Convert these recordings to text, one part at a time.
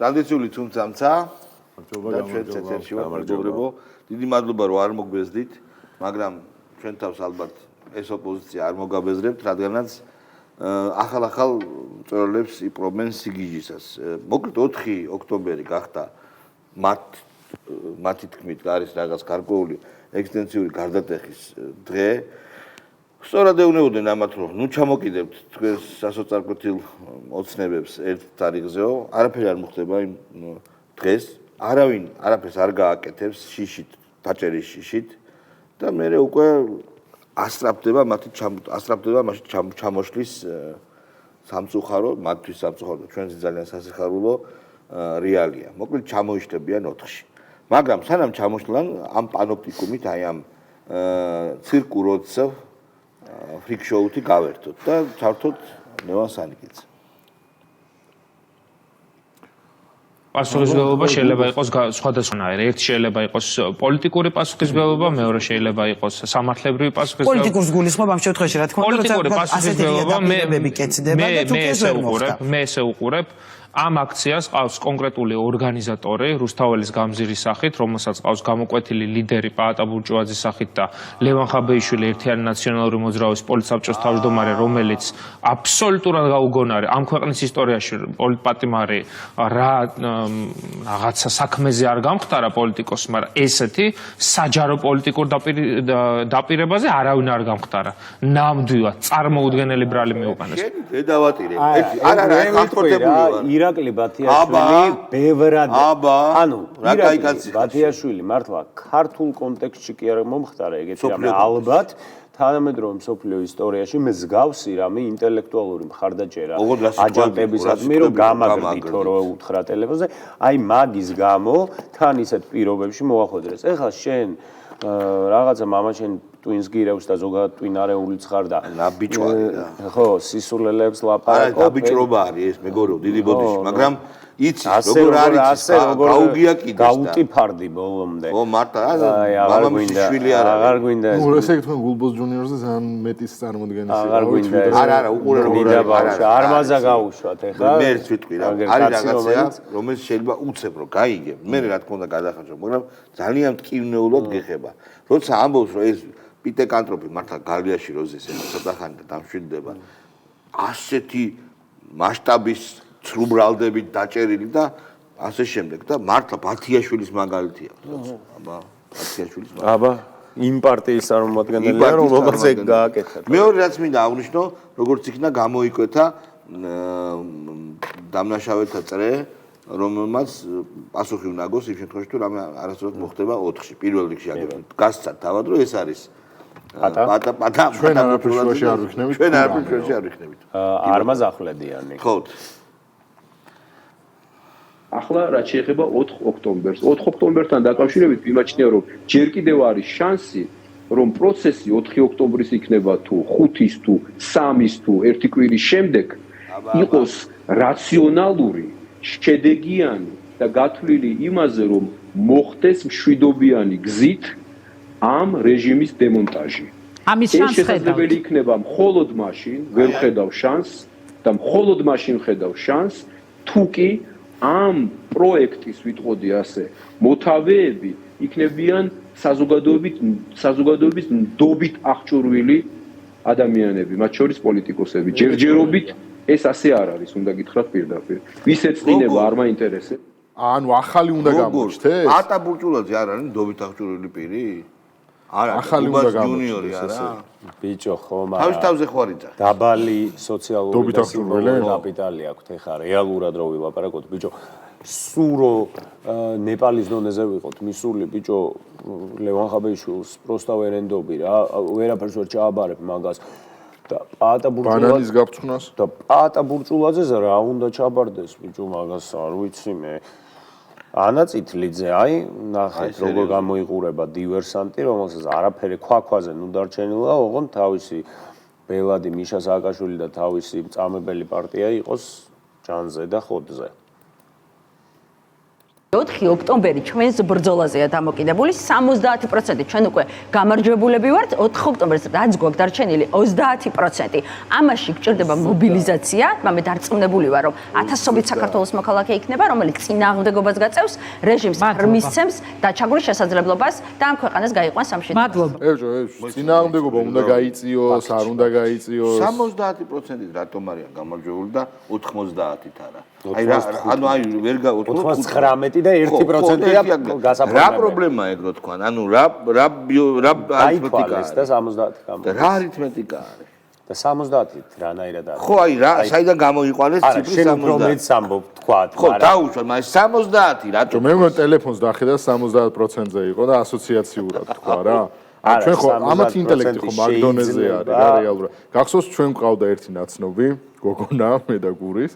ტრადიციული თუმცა და ჩვენ წეთერში ვარ მეგობრებო დიდი მადლობა რომ არ მოგბეზდით მაგრამ ჩვენ თავს ალბათ ეს ოპოზიცია არ მოგაბეზრებთ რადგანაც ახალ მწერლებს იპყრობენ სიგიჟისას მოკლედ 4 ოქტომბერი გახდა მათი თქმით არის რაღაც გარკვეული ექსტენსიური გარდატეხის დღე სწორად ეუბნებოდნენ ამათ რომ ნუ ჩამოკიდებთ თქვენს სასოწარკვეთილ ოცნებებს ერთ თარიღზეო არაფერი არ მოხდება იმ დღეს არავინ არაფერს არ გააკეთებს შიშით დაჭერის შიშით და მე უკვე ასწრაფდება მათი ჩამოშლის სამწუხარო მათთვის სამწუხარო ჩვენს ძალიან სასიხარულო რეალია მოკლედ ჩამოიშლებიან 4-ში მაგრამ სანამ ჩამოშლან ამ პანოპტიკუმით აი ამ ცირკუროც ფრიქ შოუთი გავერთოთ და ჩართოთ ლევან სანიკიძე პასუხისმგებლობა შეიძლება იყოს სხვადასხვანაირი. ერთი შეიძლება იყოს პოლიტიკური პასუხისმგებლობა, მეორე შეიძლება იყოს სამართლებრივი პასუხისმგებლობა. პოლიტიკურს გულისხმობ ამ შემთხვევაში რა თქმა უნდა, პოლიტიკური პასუხისმგებლობა მე ესე უყურებ ამ აქციას ყავს კონკრეტული ორგანიზატორი რუსთაველის გამზირის სახით, რომელსაც ყავს გამოკვეთილი ლიდერი პაატა ბურჭუაძის სახით და ლევან ხაბეიშვილი ერთიანი ნაციონალური მოძრაობის პოლიტსაბჭოს თავმჯდომარე, რომელიც აბსოლუტურად გაუგონარი ამ ქვეყნის ისტორიაში პოლიტპატიმარი რაღაცა საქმეზე არ გამხდარა პოლიტიკოსი, მაგრამ ესეთი საჯარო პოლიტიკურ დაპირებაზე არავინ არ გამხდარა. ნამდვილად წარმოუდგენელი ბრალი მეუყანეს. დედავატირე. არა, ხალხოთებული ირაკლი ბათიაშვილი ბევრად ანუ ირაკლი ბათიაშვილი მართლა ქართულ კონტექსტში კი არ მომხდარა ეგეთი რამე ალბათ თანამედროვე მსოფლიო ისტორიაში მსგავსი რამე ინტელექტუალური მხარდაჭერა აჯანყებისადმი რომ გამაგრდითო რომ უთხრა ტელეფონზე აი მაგის გამო თან ისეთ პირობებში მოახოდრეს ეხლა შენ რაღაცა მამაშენ ტვინს გირევს და ზოგადად ტვინარეულიც ხარ და ნაბიჭვარი ხო სისულელებს ლაპარაკობ არა ნაბიჭრობა არის ეს მეგორო დიდი ბოდიში მაგრამ იცი როგორ არის გაუგია კიდე გაუტიფარდი ბოლომდე ო მარტა მამამისი შვილი არა აღარ გვინდა ეს ნუ ესე თქვენ გულბოს ჯუნიორზე ძალიან მეტის წარმოდგენის აღარ გვინდა არა უყურე როგორ არის არ მაზა გაუშვათ ეხლა მე ერთ ვიტყვი რა არის რაღაცა რომელიც შეიძლება უცებ რომ გაიგებ მე რა თქმა უნდა გადახარჯო მაგრამ ძალიან მტკივნეულად გეხება როცა ამბობს რომ ეს პიტეკანტროპი მართლა გალიაში როზეს ეს ცოტა ხანი და დამშვიდდება ასეთი მასშტაბის ცრუბრალდებით დაჭერილი და ასე შემდეგ და მართლა ბათიაშვილის მაგალითია აბა ბათიაშვილის აბა იმ პარტიის წარმომადგენელია რომ როგორც ეგ გააკეთა მეორე რაც მინდა აღნიშნო როგორც იქნა გამოიკვეთა დამნაშავეთა წრე რომელმაც პასუხი უნდა გოს იმ შემთხვევაში თუ რამე არასდროს მოხდება 4-ში პირველ რიგში აგებენ გასცად თავად რომ ეს არის პატა ჩვენ არაფერში არ ვიქნებით ჩვენ არაფერში არ ვიქნებით არმაზ ახვლედიანი ხო ახლა რაც შეეხება 4 ოქტომბერს 4 ოქტომბერთან დაკავშირებით მიმაჩნია რომ ჯერ კიდევ არის შანსი რომ პროცესი 4 ოქტომბრის იქნება თუ 5-ის თუ 3-ის თუ 1 კვირის შემდეგ იყოს რაციონალური შედეგიანი და გათვლილი იმაზე რომ მოხდეს მშვიდობიანი გზით ამ რეჟიმის დემონტაჟი. ამის შანსი შესაძლებელი იქნება მხოლოდ მაშინ, ვერ ხედავ შანსს და მხოლოდ მაშინ ხედავ შანსს, თუ კი ამ პროექტის ვიტყოდი ასე, მოთავეები იქნებიან საზოგადოების ნდობით აღჭურვილი ადამიანები, მათ შორის პოლიტიკოსები. ჯერჯერობით ეს ასე არ არის, უნდა გითხრათ პირდაპირ. ვის ეწყინება არ მაინტერესებს. ანუ ახალი უნდა გამოჩნდეს? პატა ბურჭულაძე არ არის ნდობით აღჭურვილი პირი? არა, ახალი უნდა გამოჩნდეს არა. ბიჭო ხო, მაგრამ თავზე ხო არ იცახ. დაბალი სოციალური და სიმბოლური კაპიტალი აქვს ეხა რეალურად რო ვილაპარაკოთ ბიჭო სურო ნეპალის დონეზე ვიყოთ მისული ბიჭო ლევან ხაბეიშვილს პროსტა ვერ ენდობი რა ვერაფერს ვერ ჩააბარებ მაგას და პაატა ბანანის გაფრთხნას და პაატა ბურჭულაძეს რა უნდა ჩაბარდეს ბიჭო მაგას არ ვიცი მე ანა წითლიძე აი ნახეთ როგორ გამოიყურება დივერსანტი რომელსაც არაფერი ქვაქვაზე ნუ დარჩენილა ოღონდ თავისი ბელადი მიშა სააკაშვილი და თავისი წამებელი პარტია იყოს ჯანზე და ხოდზე 4 ოქტომბერი ჩვენს ბრძოლაზეა დამოკიდებული 70% ჩვენ უკვე გამარჯვებულები ვართ 4 ოქტომბერს რაც გვაქვს დარჩენილი 30%. ამაში გჭირდება მობილიზაცია, მე დარწმუნებული ვარ რომ ათასობით საქართველოს მოქალაქე იქნება, რომელიც წინააღმდეგობას გაწევს, რეჟიმს არმისცემს და ჩაგვრის შესაძლებლობას და ამ ქვეყანას გაიყვანს სამშობლოში. მადლობა. წინააღმდეგობა უნდა გაიწიოს, არ უნდა გაიწიოს. 70%-ით რატომ არიან გამარჯვებული და 90-ით არა? აი ვერ 99 და 1%-ია გასაფორმებელი. რა პრობლემაა ეგ რო თქვა? ანუ რა არითმეტიკაა და 70 გამო. რა არითმეტიკა არის? და 70-ით რანაირად არის? ხო, აი რა, საიდან გამოიყვანეს ციფრი 70? შენ უფრო მეც ამბობ, თქვა. ხო, დაუშვათ, მაგრამ 70 რატო? მე მგონი ტელეფონს დახედა 70%-ზე იყო და ასოციაციურად თქვა რა. ჩვენ ხო ამათ ინტელექტი ხო მაგდონეზე არის რა რეალურად. გახსოვს ჩვენ მყავდა ერთი ნაცნობი, გოგონა, მე და გურის,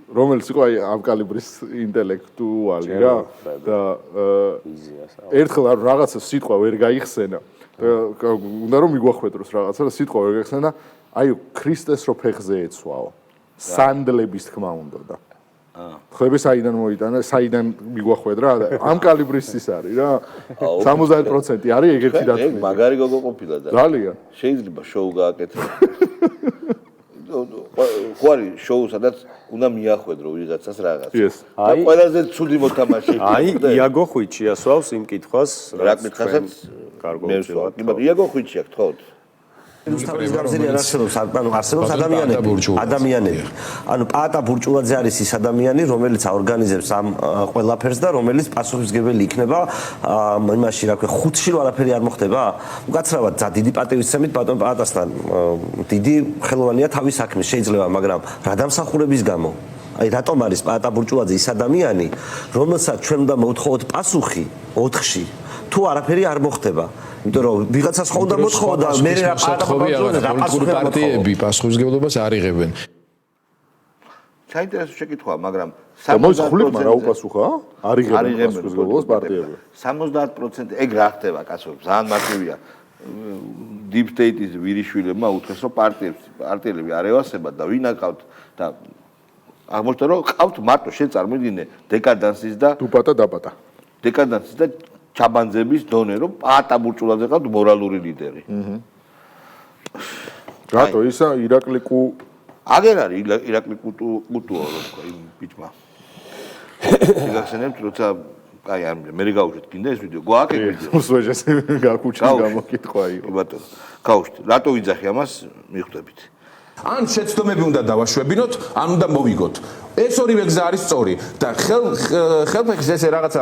რომელიც იყო აი ამ კალიბრის ინტელექტუალი რა და ერთხელ რაღაცა სიტყვა ვერ გაიხსენა და უნდა რომ მიგვახვედროს რაღაცა და სიტყვა ვერ გაიხსენა აი ქრისტეს რო ფეხზე ეცვაო სანდლების თქმა უნდა და ხები საიდან მოიტანა საიდან მიგვახვედრა და ამ კალიბრის ის არის რა 70% არის ეგეთი დათვი მაგარი გოგო ყოფილა და ძალიან შეიძლება შოუ გააკეთო ხო არის შოუ სადაც უნდა მიახვედრო ვიღაცას რაღაც და ყველაზე ცუდი მოთამაშე აი იაგო ხვიჩი ასვავს იმ კითხვას რა კითხვასაც კარგოა იაგო ხვიჩი აქ თქო რუსთავის გამზირი არ არსებობს, ანუ არსებობს ადამიანები. ანუ პაატა ბურჭულაძე არის ის ადამიანი, რომელიც აორგანიზებს ამ ყველაფერს და რომელიც პასუხისმგებელი იქნება იმაში, რა ქვია, ხუთში არაფერი არ მოხდება. უკაცრავად და დიდი პატივისცემით ბატონ პაატასთან დიდი ხელოვანია თავის საქმის შეიძლება, მაგრამ რა დამსახურების გამო? აი რატომ არის პაატა ბურჭულაძე ის ადამიანი, რომელსაც ჩვენ უნდა მოვთხოვოთ პასუხი 4-ში, თუ არაფერი არ მოხდება? იმიტომ რომ ვიღაცას ხო უნდა მოთხოვო და მე რა პოლიტიკური პარტიები პასუხისმგებლობას არ იღებენ. საინტერესო შეკითხვაა, მაგრამ 70% რა უპასუხა? არ იღებენ პასუხისმგებლობას პარტიები. 70% ეგ რა ხდება, კაცო, ძალიან მარტივია. Deep State-ის ვირიშვილებმა უთხრეს, რომ პარტიელები არ ევასებათ და ვინ აკავთ და აღმოჩნდა, რომ ყავთ მარტო შენ წარმოიდგინე დეკადანსის და დუპატა დაპატა. დეკადანსის და ჩაბანძების დონე, რომ პაატა ბურჭულაძე ყავთ მორალური ლიდერი. რატო ისა ირაკლი აგერ არის ირაკლი კუტუო რო თქვა იმ ბიჭმა. შეგახსენებთ, როცა აი მე გავუშვით კიდე ეს ვიდეო, გვაქვს ეგ ვიდეო. უსვეჟეს გაკუჩის გამოკითხვა იყო. ბატონო, გავუშვით. რატო ვიძახი ამას მიხვდებით? ან შეცდომები უნდა დავაშვებინოთ, ან უნდა მოვიგოთ. ეს ორივე გზა არის სწორი და ხელფეხის ესე რაღაცა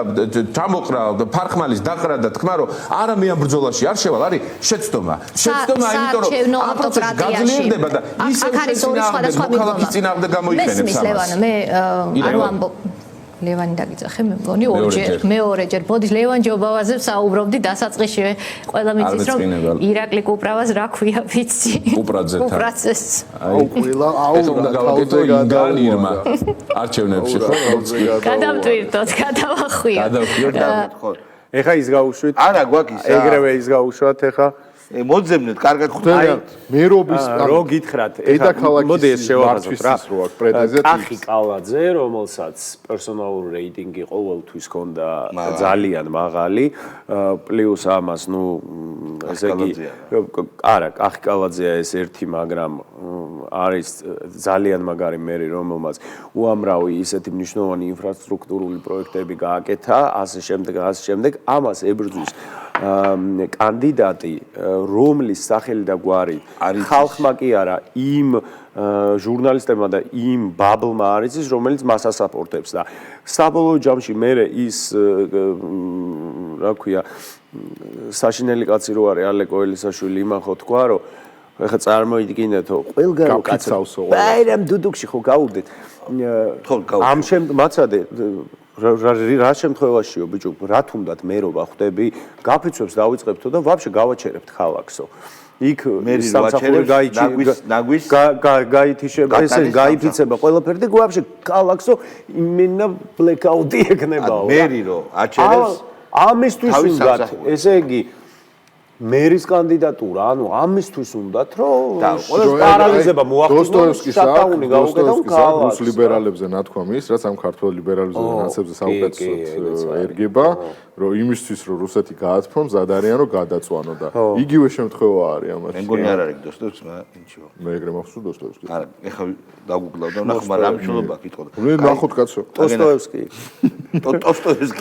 ჩამოყრა ფარხმალის დაყრა და თქვა რომ არა მე ამ ბრძოლაში არ შევალ არის შეცდომა იმიტომ რომ ამ პროცესი გაძლიერდება და ისე არის ორი სხვადასხვა მოქალაქის წინააღმდეგ გამოიყენებს ამას მე არ ვამბობ ლევანი დაგიძახე მე მგონი მეორეჯერ ბოდი ლევან ჯობავაზებს საუბრობდი დასაწყისშივე ყველა მიცის რომ ირაკლი კუპრავას რა ქვია ვიცი კუპრაძეს ეს უნდა გავაკეთო ინგანირმა არჩევნებში ხო გადავტვირთოთ გადავახვიოთ ეხა ის გავუშვით არა გვაქვს ისა ეგრევე ის გავუშვათ ეხა მოძებნეთ კარგად ხვდებით მერობის რო გითხრათ ეხა მოდი ეს შევავაზოთ რა რო აქვს პრეტენზია ახი კალაძე რომელსაც პერსონალური რეიტინგი ყოველთვის ჰქონდა ძალიან მაღალი პლუს ამას ნუ ესე იგი არა ახი კალაძეა ეს ერთი მაგრამ არის ძალიან მაგარი მერი რომელმაც უამრავი ისეთი მნიშვნელოვანი ინფრასტრუქტურული პროექტები გააკეთა ასე შემდეგ ამას ებრძვის კანდიდატი რომლის სახელი და გვარი ხალხმა კი არა იმ ჟურნალისტებმა და იმ ბაბლმა არის ის რომელიც მას ასაპორტებს და საბოლოო ჯამში მე ის რა ქვია საშინელი კაცი რო არის ალეკო ელისაშვილი იმან ხო თქვა რომ ეხლა წარმოიდგინეთო ყველგან რო კაცავსო ბაირამ დუდუქში ხო გაუვდეთ ამ მაცადე რა შემთხვევაშიო ბიჭო რა თუნდაც მერობა ხვდები გაფიცვებს დავიწყებთო და ვაფშე გავაჩერებთ ხალხსო იქ სამსახური გაითიშება ესე გაიფიცება ყველაფერი და ვაფშე ხალხსო იმენა ბლეკაუტი ეკნებაო მერი რო აჩერებს ამისთვის უნდათ ესე იგი მერის კანდიდატურა, ანუ ამისთვის უნდათ, რომ ყველა პარალიზება მოახდინოს, შატაუნი გაუკეთონ ქალაქს. რუს ლიბერალებზე ნათქვამის, რაც ამ ქართველ ლიბერალებზე ნაცებზე საუკეთესოდ ერგება, რომ იმისთვის რომ რუსეთი გაათფროს, მზად არიან რომ გადაწვანო და იგივე შემთხვევა არის ამაში. მე მგონი არ არის დოსტოევსკი, მაგრამ ნიჩიო. მე ეგრე მახსოვს დოსტოევსკი. არა, ეხლა დაგუგლავ და ნახო, მაგრამ ამ შულობა კითხოთ. ნახოთ კაცო. დოსტოევსკი. ტოლსტოევსკი.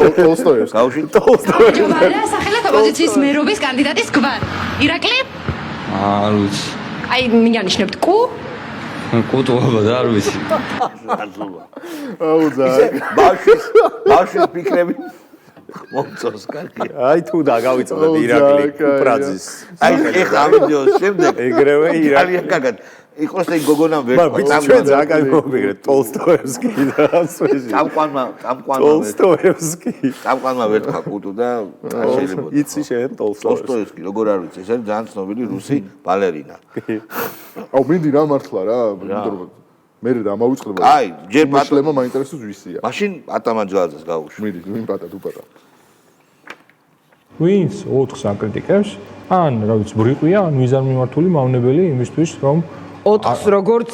გავში ტოლსტოევსკი. ჯობანა სახელად ოპოზიციის მერობის კანდიდატის გვარ. ირაკლი? არ ვიცი. აი, მიანიშნებთ კუ? კუტუობა და არ ვიცი. აუ ძა. ბავშვის ფიქრები მომწონს კარგი. აი თუ დაგავიწოდეთ ირაკლი კუპრაძის. აი ეხლა ამ ვიდეოს შემდეგ ეგრევე ირაკლი. ძალიან კარგად. იყოს და გოგონამ ვერ მაგრამ ჩვენ ძალიან მოვიგრეთ ტოლსტოევსკი და ასვეჟი. წამყვანმა ტოლსტოევსკი. წამყვანმა ვერ თქვა კუტუ და შეიძლება. იცი შენ ტოლსტოევსკი როგორ არ ვიცი, ეს არის ძალიან ცნობილი რუსი ბალერინა. აუ მინდი რა მართლა რა, მე დამავიწყდება. აი, ჯერ მაშლემა მაინტერესებს ვისია. მაშინ ატამანჯელაძეს გავუშვი. მინდი, ვინ პატა თუ პატა. ვინც 4-ს აკრიტიკებს, ან რა ვიცი, ბრიყვია, ან მიზანმიმართული მავნებელი იმისთვის, რომ 4-ს როგორც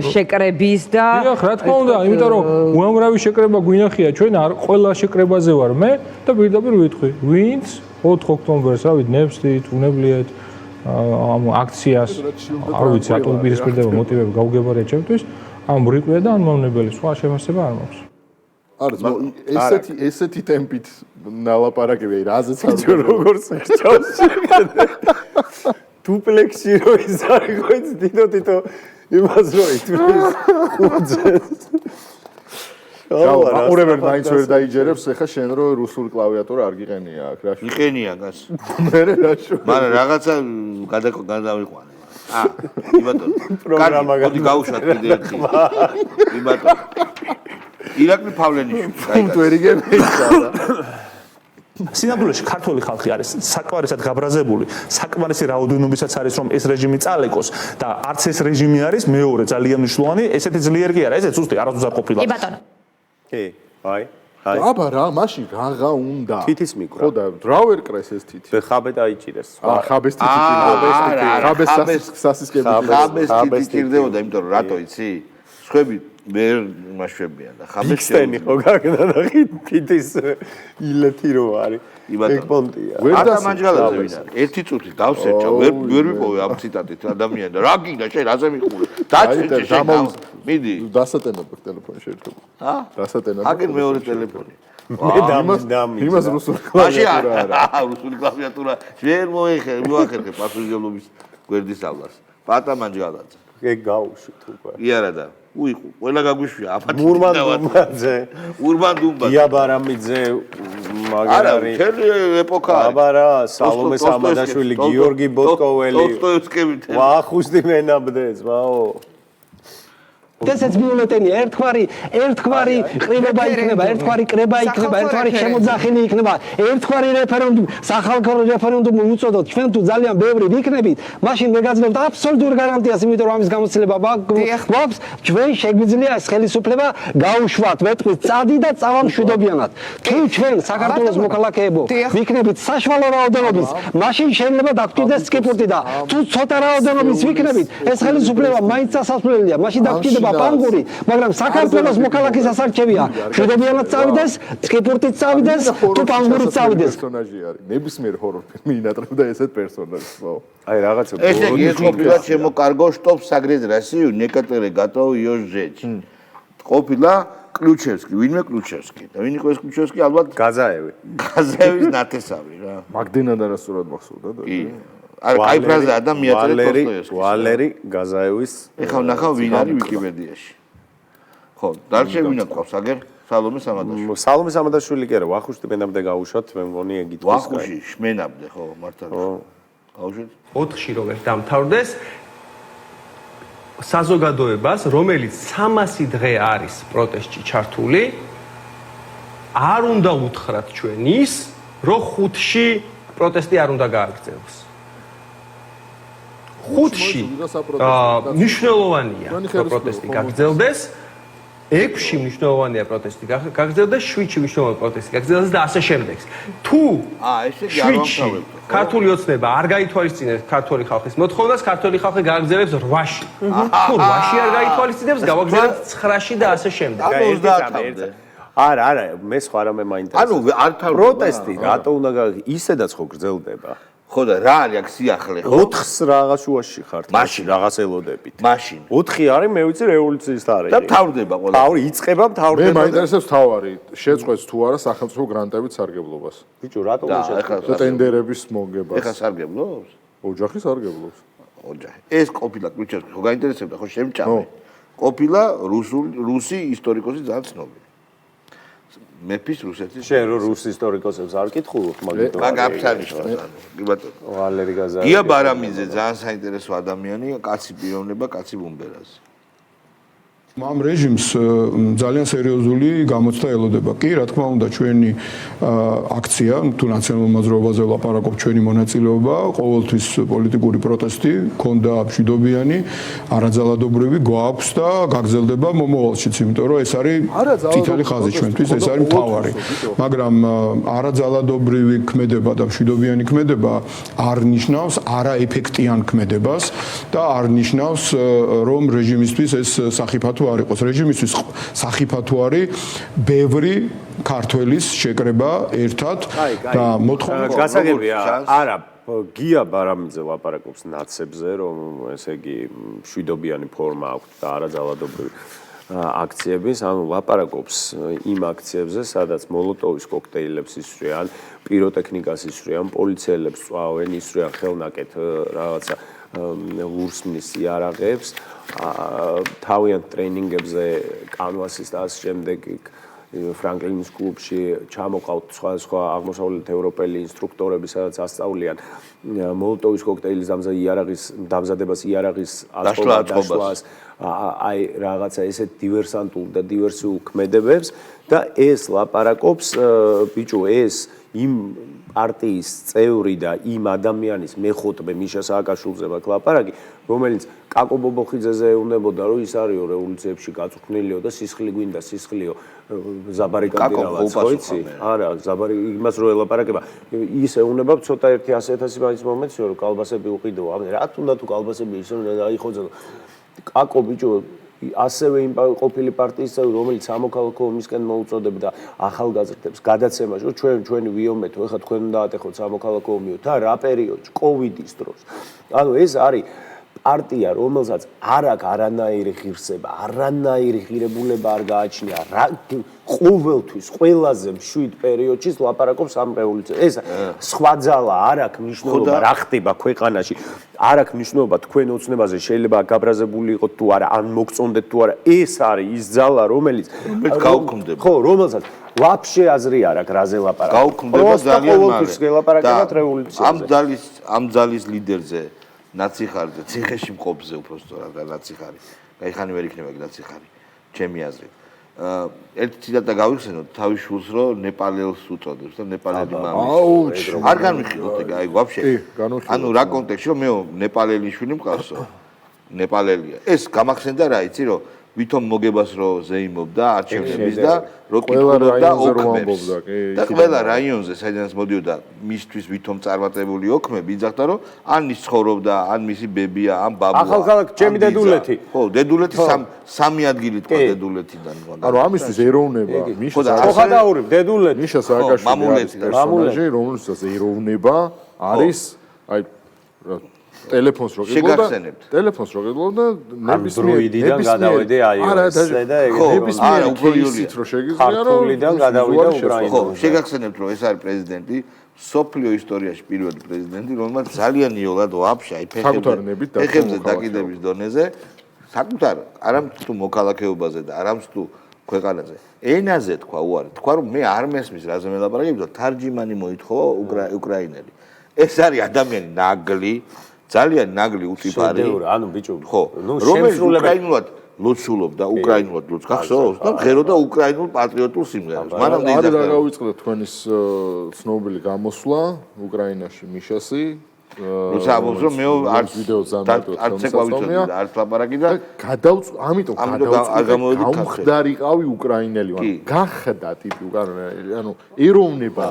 შეკრების და დიახ, რა თქმა უნდა, იმიტომ რომ უამრავი შეკრება გვინახია, ჩვენ არ ყველა შეკრებაზე ვარ მე და პირდაპირ ვიტყვი, ვინც 4 ოქტომბერს, რა ვიცი, ნებსდით, უნებლიეთ ამ აქციას, არ ვიცი, რატომ პირისპირდება მოტივები გაუგებარია ჩემთვის, ამ ბრიყვია და ან მავნებელი, სხვა შემოსება არ მაქვს. არა, ესეთი ტემპით ნალაპარაკები, რაზეც არ როგორც ხჭავს. დუპლექსი რო ის არის ხო იცი თითო იმას რო ითვლის უძეს. აყურებენ მაინც ვერ დაიჯერებს, ეხა შენ რო რუსული კლავიატურა არ გიყენია აქ რა. იყენია გას. მე რა შო. მაგრამ რაღაცა გადავიყვანე. იბატონო. პროგრამა გავუშვათ კიდე ერთი. იბატონო. ირაკლი პავლენიშვილი. თუ ერიგები ისა. სინამდვილეში ქართული ხალხი არის საკმარისად გაბრაზებული, საკმარისი რაოდენობისაც არის რომ ეს რეჟიმი წალეკოს და არც ეს რეჟიმი არის მეორე ძალიან მნიშვნელოვანი, ესეთი ძლიერი კი არა, ესეც ზუსტი არასდროს არ ყოფილა. კი ბატონო. კი, აი. აბა რა, მაშინ რაღა უნდა. თითის მიკრო. ხო და რა ვერ კრეს ეს თითი? ხაბე დაიჭირეს. ხაბეს თითი. ხაბეს სასისკები. ხაბეს თითი ჭირდებოდა, იმიტომ რომ რატო იცი? სხვები ვერ იმაშვებიან და ხაბეს სტენი ხო გაგდა და თითის ილეთი რო არის. ეგ პონტია. ატამანჯელაძე ვინ არის? ერთი წუთი დავსერჩა, ვერ ვიპოვე ამ ციტატით ადამიანი და რა გინდა შენ რაზე მიყურე? დაჭრე შენ. მიდი. დასატენებო ტელეფონში ერთხელ. დასატენებო. აგერ მეორე ტელეფონი. მე დამი. იმას რუსული კლავიატურა არა. რუსული კლავიატურა ვერ მოახერხე პასუხისმგებლობის გვერდისავლას. ატამანჯელაძე. ეგ გაუშვით უკვე. კი არა და უიყო, ყველა გაგვიშვია აფათი. ურმანდუმბაძე. ურმანდუმბაძე. იაბარამიძე მაგარი. არა, მთელი ეპოქა. აბარა, სალომე სამადაშვილი, გიორგი ბოტკოველი. ტოლსტოევსკი. ვახუშტი მენაბდეს, ვაო. ესეც ბიულეტენია, ერთგვარი ყრება იქნება, ერთგვარი კრება იქნება, ერთგვარი შემოძახილი იქნება, ერთგვარი რეფერენდუმი, სახალხო რეფერენდუმი უწოდოთ, ჩვენ თუ ძალიან ბევრი ვიქნებით, მაშინ მე გაძლევთ აბსოლუტურ გარანტიას, იმიტომ რომ ამის გამოცდილება გვაქვს, ჩვენ შეგვიძლია ეს ხელისუფლება გაუშვათ, ვეთქვით, წადი და წავამშვიდობიანად. თუ ჩვენ საქართველოს მოქალაქეებო ვიქნებით საშუალო რაოდენობის, მაშინ შეიძლება დაგჭირდეს სკიპურტი და თუ ცოტა რაოდენობის ვიქნებით, ეს ხელისუფლება მაინც დასასრულელია, მაშინ დაგჭირდება ბანგური, მაგრამ საქართველოს მოქალაქის ასარჩევია. მშვიდობიანად წავიდეს, სკიპურტით წავიდეს, თუ ბანგურით წავიდეს. პერსონაჟი არის. ნებისმიერ ჰორორ ფილმი ინატრებდა ესეთ პერსონაჟს, ხო. აი რაღაცა ესე იგი ეს ყოფილა შემოკარგო штоп согреть Россию, некоторые готовы ее сжечь. ყოფილა კლიუჩევსკი, ვინმე კლიუჩევსკი. და ვინ იყო ეს კლიუჩევსკი? ალბათ გაზაევი. გაზაევის ნათესავი რა. მაგდენა და რასურად მახსოვდა და. კი. აი ფრაზაა და მიაწერე ტოლსტოევსკის. ვალერი გაზაევის. ეხლა ვნახავ ვინ არის ვიკიპედიაში. ხო, დარჩე ვინა ყავს აგერ? სალომე სამადაშვილი. სალომე სამადაშვილი კი არა, ვახუშტი მენაბდე გაუშვათ, მე მგონი ეგ ითქვის. ვახუში შმენაბდე, ხო, მართლა. გაუშვით? 4-ში რო ვერ დამთავრდეს საზოგადოებას, რომელიც 300 დღე არის პროტესტში ჩართული, არ უნდა უთხრათ ჩვენ ის, რომ 5-ში პროტესტი არ უნდა გააგრძელოს. 5-ში მნიშვნელოვანია, რომ პროტესტი გაგრძელდეს 6-ში მნიშვნელოვანია პროტესტი გაგრძელდა და 7-ში მნიშვნელოვანი პროტესტი გაგრძელდა და ასე შემდეგ. თუ ესე იგი არ ვამთავრებთ. ქართული ოცნება არ გაითვალისწინებს ქართული ხალხის მოთხოვნას, ქართული ხალხი გააგრძელებს 8-ში. თუ 8-ში არ გაითვალისწინებს, გავაგრძელებთ 9-ში და ასე შემდეგ. არა, მე სხვა რამე მაინტერესებს. პროტესტი რატო უნდა ისედაც ხო გრძელდება? ხო და რა არის აქ სიახლე ხო? 4-ს რაღაც შუაში ხართ. მაშინ რაღაც ელოდებით. მაშინ 4 არის, მე ვიცი რევოლუციის თარეში. და მთავრდება ყველა. თავი იწყება, მთავრდება. მე მაინტერესებს თავარი, შეწყვეტს თუ არა სახელმწიფო გრანტებით სარგებლობას. ბიჭო, რატომ შეწყვეტს? და ტენდერების მოგებას. ეხა სარგებლობს? ოჯახი სარგებლობს. ოჯახი. ეს ყოფილა კვიჩას ხო გაინტერესებდა ხო შემჭამე. ყოფილა რუსი ისტორიკოსი ძალიან ცნობილი. მეფის რუსეთის შენ რო რუს ისტორიკოსებს არ კითხულობ მაგით მაგ აფშანიშნავს კი ბატონო ვალერი გაზარი გია ბარამიძე ძალიან საინტერესო ადამიანია კაცი პიროვნება კაცი ბუმბერაზი ამ რეჟიმს ძალიან სერიოზული გამოცდა ელოდება. კი, რა თქმა უნდა, ჩვენი აქცია, თუ ნაციონალურ მოძრაობაზე ვლაპარაკობ, ჩვენი მონაწილეობა, ყოველთვის პოლიტიკური პროტესტი, ქონდა მშვიდობიანი, არაძალადობრივი გვაქვს და გაგრძელდება მომავალშიც, იმიტომ რომ ეს არის წითელი ხაზი ჩვენთვის, ეს არის მთავარი. მაგრამ არაძალადობრივი ქმედება და მშვიდობიანი ქმედება არ ნიშნავს არაეფექტიან ქმედებას და არ ნიშნავს რომ რეჟიმისთვის ეს სახიფათო არ იყოს რეჟიმისთვის სახიფათო არის ბევრი ქართველის შეკრება ერთად და მოთხოვნა გასაგებია არა გია ბარამიძე ლაპარაკობს ნაცებზე რომ ესე იგი მშვიდობიანი ფორმა აქვს და არაძალადობრივი აქციების ანუ ლაპარაკობს იმ აქციებზე სადაც მოლოტოვის კოქტეილებს ისვრიან პიროტექნიკას ისვრიან პოლიციელებს წვავენ ისვრიან ხელნაკეთ რაღაცა ლურსმნის იარაღებს თავიანთ ტრენინგებზე კანვასის და ამ შემდეგ ფრანკლინის კლუბში ჩამოყავთ სხვა აღმოსავლეთ ევროპელი ინსტრუქტორები სადაც ასწავლიან მოლოტოვის კოქტეილის დამზადებას იარაღის დაშლას აი რაღაცა ესეთ დივერსანტულ და დივერსიულ ქმედებებს და ეს ლაპარაკობს ბიჭო ეს იმ პარტიის წევრი და იმ ადამიანის მეხუთბე მიშა სააკაშვილზე მაქვს ლაპარაკი რომელიც კაკო ბობოხიძეზე ეუბნებოდა რომ ის არისო რევოლუციებში გაწუხნილიო და სისხლი გვინდა სისხლიო ზაბარიკანდილავაც ხო იცი არა ზაბარი იმას რო ელაპარაკება ის ეუბნება ცოტა 100,000 მაინც მომენტს რომ კალბასები უყიდო რა თუნდა თუ კალბასები ისე აიხოძო კაკო ბიჭო ასევე იმ ყოფილი პარტიის წევრი რომელიც სამოქალაქო ომისკენ მოუწოდებდა ახალგაზრდებს გადაცემაში რომ ჩვენი ვიომეთო ეხლა თქვენ უნდა ატეხოთ სამოქალაქო ომიო და რა პერიოდში კოვიდის დროს ანუ ეს არის პარტია რომელსაც არ აქვს არანაირი ღირსება არანაირი ღირებულება არ გააჩნია რა ყოველთვის ყველაზე მშვიდ პერიოდში ლაპარაკობს ამ რევოლუციაზე ეს სხვა ძალა არ აქვს მნიშვნელობა რა ხდება ქვეყანაში არ აქვს მნიშვნელობა თქვენ ოცნებაზე შეიძლება გაბრაზებული იყოთ თუ არა ან მოგწონდეთ თუ არა ეს არის ის ძალა რომელიც გაუქმდება ხო რომელსაც ვაფშე აზრი არ აქვს რაზე ლაპარაკობს გაუქმდება ძალიან ყოველთვის გელაპარაკებათ რევოლუციაზე ამ ძალის ლიდერზე ნაციხარი და ციხეში მყოფზე უბრალოდ რა ნაციხარი. გაიხანი ვერ იქნება ნაციხარი. ჩემი აზრით. ერთი ციტატა გავიხსენოთ თავის შულს რომ ნეპალელს უწოდებს და ნეპალელი მამის. არ განვიხილოთ ეგ აი ვაფშე. ანუ რა კონტექსტში რომ მე ნეპალელი შვილი მყავსო. ნეპალელია. ეს გამახსენდა რა იცი რომ ვითომ მოგებას რო ზეიმობდა არჩევნების და რო კითხულობდა ოქმებს და ყველა რაიონზე საიდანაც მოდიოდა მისთვის ვითომ წარმატებული ოქმები იძახდა რომ ან ის ცხოვრობდა ან მისი ბებია ან ბაბუა ახალქალაქ ჩემი დედულეთი ხო დედულეთი სამი ადგილი თქვა დედულეთიდან ანუ ამისთვის ეროვნება მიშა ხოდაური დედულეთი მიშა სააკაშვილი პერსონაჟი რომელსაც ეროვნება არის აი ტელეფონს რო გიგლობდა ნებისმიერიდან გადავედი iOS-ზე და არა უფრო იულით რო შეგიძლია რომ ქართულიდან გადავიდა უკრაინაში ხო შეგახსენებთ რომ ეს არის პრეზიდენტი სოფლიო ისტორიაში პირველი პრეზიდენტი რომელმაც ძალიან იოლად ვაფშე აი ფეხებზე დაკიდების დონეზე საკუთარ არამც თუ მოქალაქეობაზე და არამც თუ ქვეყანაზე ენაზე თქვა უარი თქვა რომ მე არ მესმის რაზე მელაპარაკებ და თარჯიმანი მოითხოვა უკრაინელი ეს არის ადამიანი ნაგლი ძალიან ნაგლი უტიპარი ანუ ბიჭო ხო რომელიც უკრაინულად ლოცულობდა უკრაინულად ლოც გახსოვს და ღეროდა უკრაინულ პატრიოტულ სიმღერას მანამდე იძახდა რა გავიწყდა თქვენის ცნობილი გამოსვლა უკრაინაში მიშასი როცა ამბობს რომ მე არც ეკვავიცოდი და არც ლაპარაკი და ამიტომ გამხდარიყავი უკრაინელი ვარ. გახდა ტიპი უკრაინელი, ანუ ეროვნება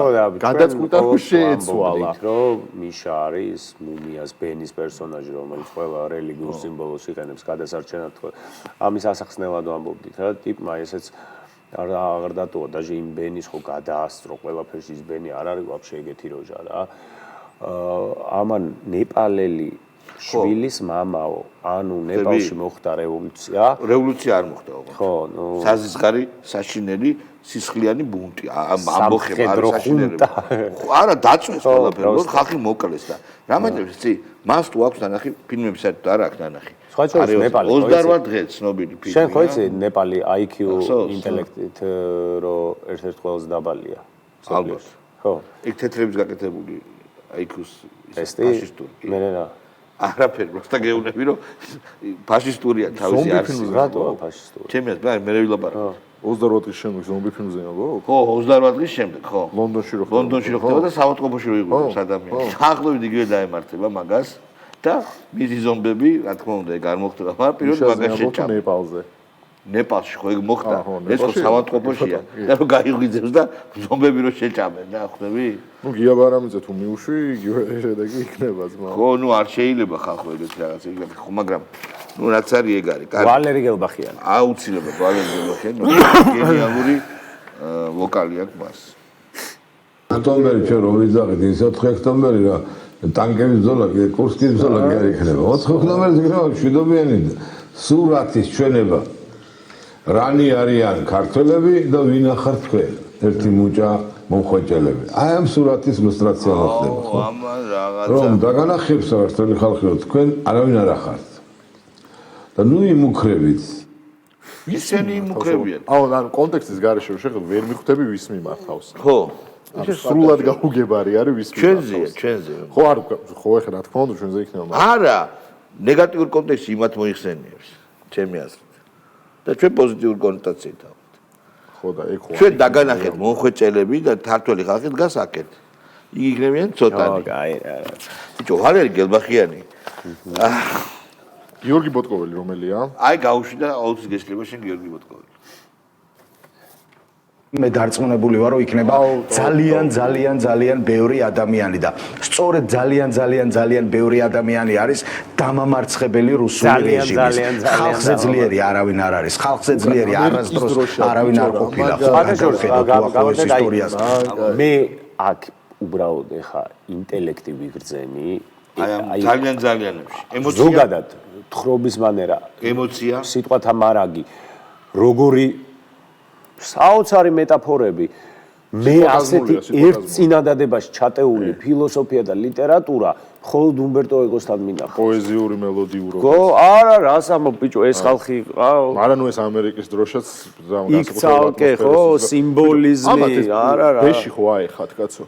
გადაწყვიტა რომ შეეცვალა. რომ მიშა არის მუმიას ბენის პერსონაჟი, რომელიც ყველა რელიგიურ სიმბოლოს იყენებს გადასარჩენად. ამის ასახსნელად ვამბობდით რა, ტიპმა ესეც აღარ დატოვა და იმ ბენის ხო გადაასწრო ყველაფერს ის ბენი არ არის ვაფშე ეგეთი როჟა რა. ამან ნეპალელი შვილის მამაო, ანუ ნეპალში მოხდა რევოლუცია. რევოლუცია არ მოხდა ოღონდ. ხო, ნუ საზისხარი, საშინელი, სისხლიანი ბუნტი. ამბოხება არის საშინელი. არა, დაწვეს ყველაფერი, ხალხი მოკლეს და რამატებს იცი, მას თუ აქვს ნანახი ფილმები საერთოდ არ აქვს ნანახი. სხვა შორის ნეპალი 28 დღე ცნობილი ფილმი. შენ ხო იცი ნეპალი IQ ინტელექტით რომ ერთ-ერთ ყველაზე დაბალია. ალბათ. ხო. იქ თეთრების გაკეთებული IQ-ს ფაშისტური. მე რა. არაფერი, просто გეუბნები რომ ფაშისტურია თავისი არსი. რატოა ფაშისტური? ჩემი აზრით, მე ვილაპარაკო. 28 დღის შემდეგ ზომბი ფილმზე ნაბო? ხო, 28 დღის შემდეგ, ხო. ლონდონში რო ხდება და საავადმყოფოში რო იღუპებს ადამიანს. ახლობით იგივე დაემართება მაგას და მისი ზომბები, რა თქმა უნდა, ეგ არ მოხდა, მაგრამ პირველ მაგას შეჭამ. ნეპალზე. ნეპალში ხო ეგ მოხდა. ეს ხო საავადმყოფოშია. და რო გაიღვიძებს და ზომბები რო შეჭამენ და ხვდები? ნუ გიაბარამიძე თუ მიუშვი, იგივე შედეგი იქნება ძმა. ხო, ნუ არ შეიძლება ხალხო ეგეთი რაღაცა იგივე, ხო, მაგრამ ნუ რაც არის ეგ არის. ვალერი გელბახიანი. აუცილებლად ვალერი გელბახიანი. გენიალური ვოკალი აქვს მას. ოქტომბერი ჩვენ რომ ვიძახით, ის 4 ოქტომბერი რა ტანკების ბრძოლა, კურსკის ბრძოლა კი არ იქნება. 4 ოქტომბერს იქნება მშვიდობიანი სურათის ჩვენება. რანი არიან ქართველები და ვინ ახართ თქვენ? ერთი მუჭა მომხვეჭელები. აი ამ სურათის ილუსტრაცია მოხდება, ხო? რომ დაგანახებს საქართველოს ხალხი რომ თქვენ არავინ არ ახართ. და ნუ იმუქრებით. ისინი იმუქრებიან. ანუ კონტექსტის გარეშე შეხებ ვერ მიხვდები ვის მიმართავს. ხო. სრულად გაუგებარი არის ვის მიმართავს. ჩვენზე. ხო არ ხო ეხლა რა თქმა უნდა ჩვენზე იქნება. არა, ნეგატიურ კონტექსტში იმათ მოიხსენიებს, ჩემი აზრით. და ჩვენ პოზიტიურ კონოტაციით ავთ. ხო და ეგ ხო. ჩვენ დაგანახეთ მომხვეჭელები და ქართველი ხალხი დგას აქეთ. იგი იქნებიან ცოტანი. აი, ბიჭო, ვალერი გელბახიანი. გიორგი ბოტკოველი რომელია? აი გაუშვიდა 20 გესლება შენ გიორგი ბოტკოველი. მე დარწმუნებული ვარ, რომ იქნება ძალიან ბევრი ადამიანი და სწორედ ძალიან ბევრი ადამიანი არის დამამარცხებელი რუსული რეჟიმის. ხალხზე ძლიერი არავინ არ არის. ხალხზე ძლიერი არასდროს არავინ არ ყოფილა. მე აქ უბრალოდ ეხა ინტელექტი ვიგრძენი. აი ძალიანებში. ემოცია. ზოგადად თხრობის მანერა. ემოცია. სიტყვათა მარაგი. როგორი საოცარი მეტაფორები. მე ასეთი ერთ წინადადებას ჩატეული ფილოსოფია და ლიტერატურა მხოლოდ უმბერტო ეკოსთან მინახავს. პოეზიური მელოდიურობა. ხო, არა, რას ამბობ ბიჭო, ეს ხალხი არა ნუ ეს ამერიკის დროშაც იქ ცალკე ხო, სიმბოლიზმი, არა რა. ბეში ხო აიხათ კაცო.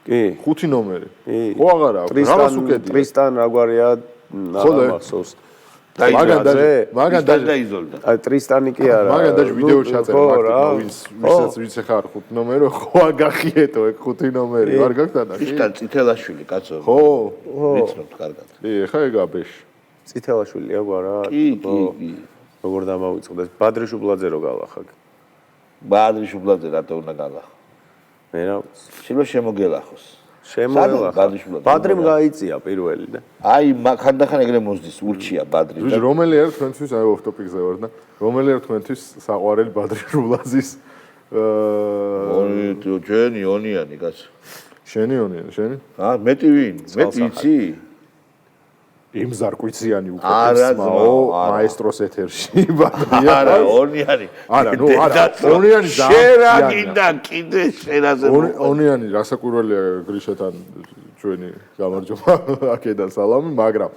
კი. 5 ნომერი. ხო აღარა აქვს. რას უკედი? ტრისტან რაგვარია ნამასოს. მაგან დაიზოლდა. აი ტრისტანი კი არა. მაგან დაჟ ვიდეო ჩაწერა ვისაც ვიცი ხარ 5 ნომერო ხო აგახიეთო ეგ 5 ნომერი არ გაგდანა კი? ტრისტან წითელაშვილი კაცო. ხო. ვიცნობთ კარგად. კი, ხა ეგა ბეში. წითელაშვილი აგვარა. კი. როგორ დამავიწყდეს? ბადრიშუბლაძე რო გალახა. ბადრიშუბლაძე რატო უნდა გალახა? მე რა შეიძლება შემოგელახოს. ბადრიმ გაიწია პირველი და აი ხანდახან ეგრე მოსდის ურჩია ბადრი და რომელი არის თქვენთვის აი ოფტოპიკზე ვარ და რომელი არის თქვენთვის საყვარელი ბადრი ჟულაძის ჯენი ონიანი კაცო შენი ონიანი შენი მეტი ვინ მეტი იცი იმ ზარკვიციანი უკეთესმაო მაესტროს ეთერში ბადრია არა ონიანი არა ნუ არა ონიანი შეერა კიდე შენაზე ონიანი რასაკვირველია გრიშათან ჩვენი გამარჯობა აქედან სალამი მაგრამ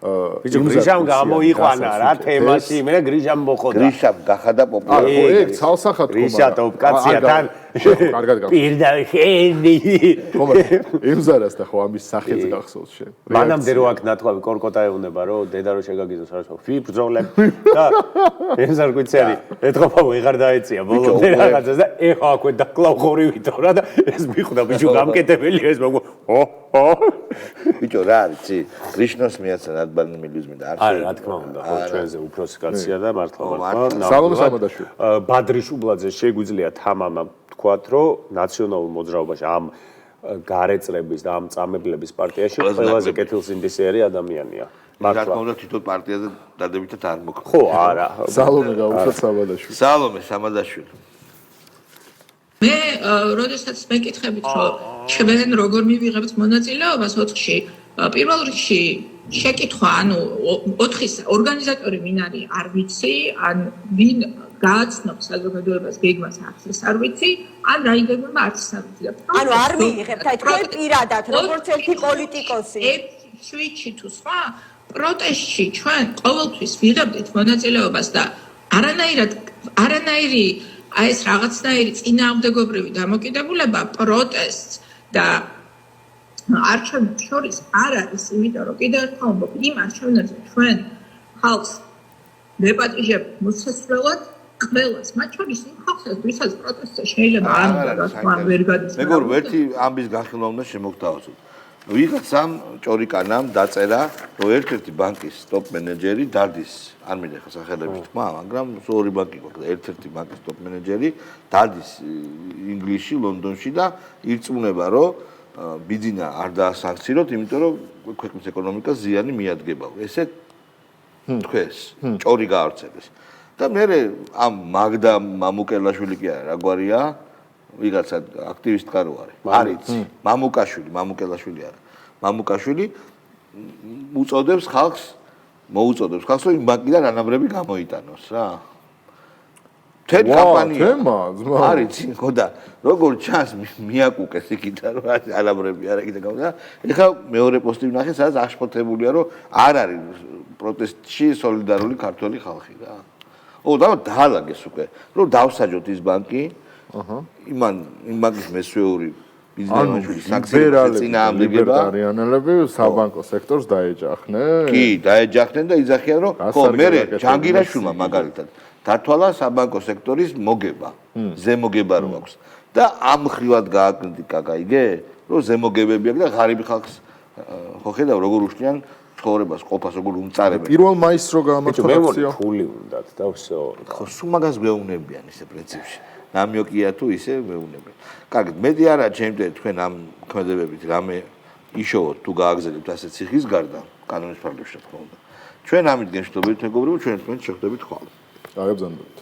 ბიჭო გრიშამ გამოიყვანა რა თემაში მე გრიშამ მოხდა გრიშამ გახადა პოპულარი ეგ ცალსახად გრიშა ტოპ კაცია თან კარგად გახსოვს. პირდაპირ შენი. ხომ ემზარას და ხო ამის სახეც გახსოვს შენ. მანამდე რო აქ ნათქვამი კორკოტა ეუბნება რომ დედა რო შეგაგიზოს რა თქმა უნდა ბრძოლებ და ემზარ გვიცერი ეთქობა ვეღარ დაეწია ბოლომდე რაღაცას და ეხა აქვე დაკლავ ხორივითო რა და ეს მიხვდა ბიჭო გამკეტებელია ეს მაგ ბიჭო რა არის ცი კრიშნოს მიაცა ნადბანიმილიზმი და არა რა თქმა უნდა ხო ჩვენზე უფროსი კაცია და მართლა სალომე სამადაშვილი ბადრიშუბლაძე შეგვიძლია თამამად თქვათ რომ ნაციონალურ მოძრაობაში ამ გარეწრების და ამ წამებლების პარტიაში ყველაზე კეთილსინდისეარი ადამიანია მართლა რა თქმა უნდა თვითონ პარტიაზე დადებითად არ მოხდა ხო არა სალომე გაუშვათ სამადაშვილი სალომე სამადაშვილი მე როდესაც მეკითხებით რომ ჩვენ როგორ მივიღებთ მონაწილეობას 4-ში პირველ რიგში შეკითხვა ანუ 4-ის ორგანიზატორი ვინ არის არ ვიცი ან ვინ გააცნობს საზოგადოებას გეგმას ახსეს არ ვიცი ან რაიგებმა არც არ ვიცი ანუ არ მიიღებთ აი თქვენ პირადად როგორც ერთი პოლიტიკოსი შვიჩი თუ სხვა პროტესტში ჩვენ ყოველთვის ვიღებდით მონაწილეობას და არანაირი აი ეს რაღაცნაირი წინააღმდეგობრივი დამოკიდებულება პროტესტს და არჩევნებს შორის არ არის, იმიტომ რომ კიდევ ერთხელ ვამბობ, იმ არჩევნებზე ჩვენ ხალხს ვეპატიჟებთ მოსასვლელად ყველას, მათ შორის იმ ხალხსაც, ვისაც პროტესტზე შეიძლება არ უნდა გასვლა, ვერ გადის. მეგობრებო, ერთი ამბის განხილვა უნდა შემოგთავაზოთ. ვიღაცამ ჭორიკანამ დაწერა, რომ ერთ-ერთი ბანკის ტოპ მენეჯერი დადის, არ მინდა ხა სახელები თქვა, მაგრამ ორი ბანკი გვაქვს, ერთ-ერთი ბანკის ტოპ მენეჯერი დადის ინგლისში, ლონდონში და ირწმუნება, რომ ბიძინა არ დაასანქციროთ, იმიტომ რომ ქვეყნის ეკონომიკას ზიანი მიადგებაო. ესე თქვეს, ჭორი გაარწევეს. და მე ამ მაგდა მამუკელაშვილი კი არა, რა გვარია? ვიღაცა აქტივისტ კარო არის. არის მამუკაშვილი, მამუკელაშვილი არა. მამუკაშვილი მოუწოდებს ხალხს, რომ იმ ბანკიდან რანაბრები გამოიტანოს რა. თენ კამპანია. არის ხო და როგორ ჩანს მიაკუკეს იქიდან რომ რანაბრები არა იქიდან გამოდა. ეხლა მეორე პოსტი ვნახე, სადაც აღშფოთებულია, რომ არ არის პროტესტში სოლიდარული ქართველი ხალხი რა. და დაალაგეს უკვე, რომ დავსაჯოთ ის ბანკი. იმან იმ ბანკის მესვეური ბიზნესმენები საქმეში წინააღმდეგება არიანელები საბანკო სექტორს დაეჯახნენ. კი, დაეჯახნენ და იძახიან რომ ხო, მე ჯანგირაშვილმა მაგალითად დათვალა საბანკო სექტორის მოგება, ზემოგება რო აქვს და ამ ხრივად გააკრიტიკა, გაიგე, რომ ზემოგებები აქვს და ღარიბი ხალხს ხო ხედავ როგორ უშლიან ცხოვრებას, ყოფას როგორ უმწარებენ. 1 მაისს რო გამოცხადა აქცია. ფული უნდათ და всё. ხო, სულ მაგას გვეუბნებიან ისე პრინციპში. ნამიოკია თუ ისე მეუბნებენ. კარგით, მეტი არა ჩემთვის თქვენ ამ ქმედებებით რამე იშოვოთ თუ გააგზავნებთ ასე ციხის გარდა კანონის ფარგლებში რა თქმა უნდა. ჩვენ ამით გეშտობთ მეგობრებო, ჩვენ თქვენ შეხვდებით ხვალ. გააგზავნებთ.